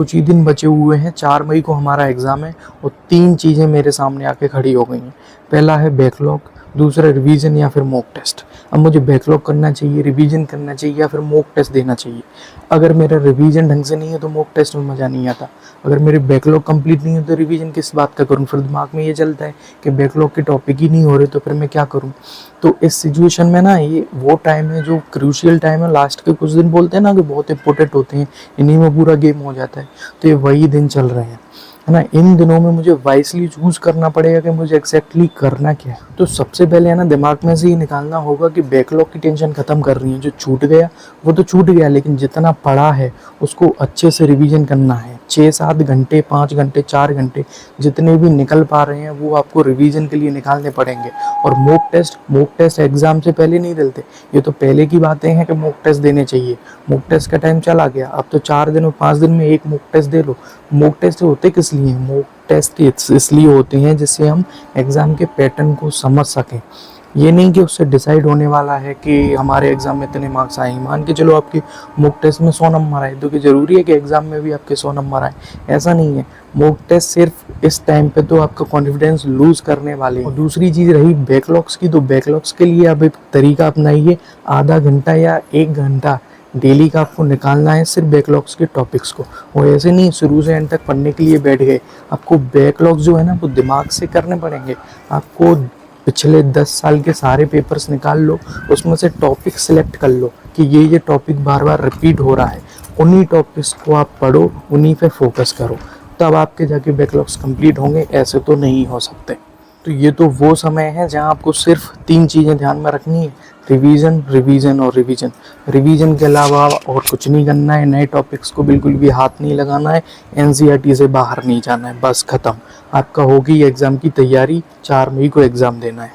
कुछ ही दिन बचे हुए हैं, 4 मई को हमारा एग्ज़ाम है और 3 चीज़ें मेरे सामने आके खड़ी हो गई हैं। पहला है बैकलॉग, दूसरा रिवीजन या फिर मॉक टेस्ट। अब मुझे बैकलॉग करना चाहिए, रिवीजन करना चाहिए या फिर मॉक टेस्ट देना चाहिए। अगर मेरा रिवीजन ढंग से नहीं है तो मॉक टेस्ट में मज़ा नहीं आता। अगर मेरी बैकलॉग कंप्लीट नहीं है तो रिवीजन किस बात का करूँ। फिर दिमाग में ये चलता है कि बैकलॉग के टॉपिक ही नहीं हो रहे तो फिर मैं क्या करूँ। तो इस सिचुएशन में ना ये वो टाइम है जो क्रूशियल टाइम है। लास्ट के कुछ दिन बोलते हैं ना कि बहुत इंपॉर्टेंट होते हैं, इन्हीं में पूरा गेम हो जाता है। तो ये वही दिन चल रहे हैं, है ना। इन दिनों में मुझे वाइसली चूज करना पड़ेगा कि मुझे एग्जैक्टली करना क्या है। तो सबसे पहले है ना दिमाग में से ये निकालना होगा कि बैकलॉग की टेंशन खत्म कर रही है। जो छूट गया वो तो छूट गया, लेकिन जितना पढ़ा है उसको अच्छे से रिवीजन करना है। 6-7 घंटे, 5 घंटे, 4 घंटे जितने भी निकल पा रहे हैं वो आपको रिवीजन के लिए निकालने पड़ेंगे। और मॉक टेस्ट एग्जाम से पहले नहीं देते, ये तो पहले की बातें हैं कि मॉक टेस्ट देने चाहिए। मॉक टेस्ट का टाइम चला गया, अब तो 4 दिन और 5 दिन में एक मॉक टेस्ट दे लो। मॉक टेस्ट होते किस लिए हैं? मॉक टेस्ट इसलिए होते हैं जिससे हम एग्ज़ाम के पैटर्न को समझ सकें। ये नहीं कि उससे डिसाइड होने वाला है कि हमारे एग्ज़ाम में इतने मार्क्स आए। मान के चलो आपके मॉक टेस्ट में 100 नंबर आए, तो कि ज़रूरी है कि एग्ज़ाम में भी आपके 100 नंबर आए? ऐसा नहीं है। मॉक टेस्ट सिर्फ इस टाइम पे तो आपका कॉन्फिडेंस लूज़ करने वाले हैं। और दूसरी चीज़ रही बैकलॉग्स की, तो बैकलॉग्स के लिए आप एक तरीका अपनाइए। आधा घंटा या 1 घंटा डेली का आपको निकालना है सिर्फ बैकलॉग्स के टॉपिक्स को। वो ऐसे नहीं शुरू से एंड तक पढ़ने के लिए बैठ गए। आपको बैकलॉग्स जो है ना वो दिमाग से करने पड़ेंगे। आपको पिछले 10 साल के सारे पेपर्स निकाल लो, उसमें से टॉपिक सिलेक्ट कर लो कि ये टॉपिक बार बार रिपीट हो रहा है। उन्हीं टॉपिक्स को आप पढ़ो, उन्हीं पे फोकस करो, तब आपके जाके बैकलॉग्स कंप्लीट होंगे। ऐसे तो नहीं हो सकते। तो ये तो वो समय है जहाँ आपको सिर्फ 3 चीज़ें ध्यान में रखनी है, रिवीजन, रिवीजन और रिवीजन। रिवीजन के अलावा और कुछ नहीं करना है। नए टॉपिक्स को बिल्कुल भी हाथ नहीं लगाना है। एनसीईआरटी से बाहर नहीं जाना है। बस ख़त्म। आपका होगी एग्ज़ाम की तैयारी। 4 मई को एग्ज़ाम देना है।